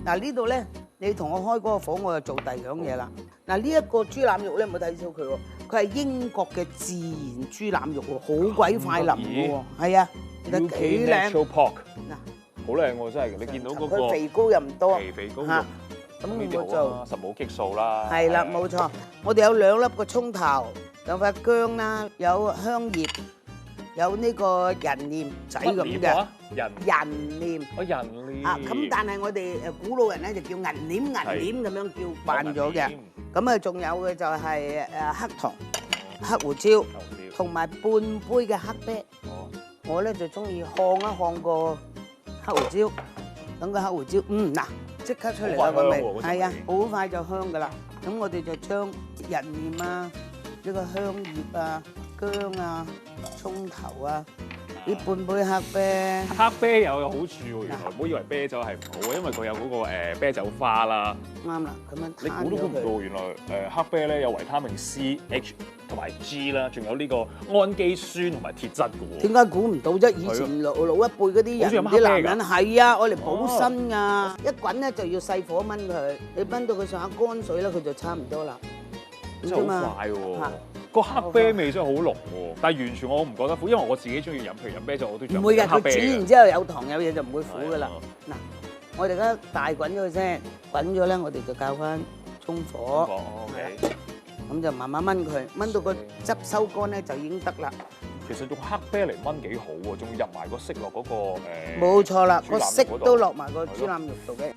嗱呢度咧，你同我開嗰個火，我就做第二樣嘢啦。嗱呢一個豬腩肉咧，唔好睇小佢喎，佢係英國嘅自然豬腩肉喎，好鬼快腍嘅喎，係啊，你睇幾靚。嗱，好靚喎，真係，你見到嗰個佢肥膏又唔多，肥膏肉，咁我就實冇激素啦。係啦，冇錯，我哋有2粒個葱頭，有塊薑啦，有香葉。有呢個仁稔仔咁嘅，仁稔，仁稔啊咁，但係我哋古老人咧就叫銀稔咁樣叫慣咗嘅。咁啊，仲有嘅就係黑糖、黑胡椒，同埋半杯嘅黑啤。我咧就中意烘一烘個黑胡椒，等個黑胡椒，嗱即刻出嚟啦個味，係啊，好快就香噶啦。咁我哋就將仁稔啊，呢個香葉啊、薑啊、葱頭啊，呢半杯黑啤。黑啤有好處喎，原來唔好以為啤酒係唔好，因為佢有嗰個啤酒花啦。啱啦，咁樣你估都估唔到，原來黑啤咧有維他命 C、H 同埋 G 啦，仲有呢個氨基酸同埋鐵質嘅喎。點解估唔到啫？以前老一輩嗰啲人啲男人係啊，愛嚟補身㗎。一滾咧就要細火燜佢，你燜到佢上下乾水咧，佢就差唔多啦。真係好快喎！個黑啤味真係好濃喎，但係完全我唔覺得苦，因為我自己中意飲，譬如飲啤酒我都中意。唔會嘅，佢煮完之後有糖有嘢就唔會苦㗎啦。嗱，我哋而家大滾咗佢先，滾咗咧，我哋就較翻中火。OK。咁就慢慢燜佢，燜到個汁收乾咧就已經得啦。其實用黑啤嚟燜幾好喎，仲入埋個色落嗰個冇錯啦，個色都落埋個豬腩肉度嘅。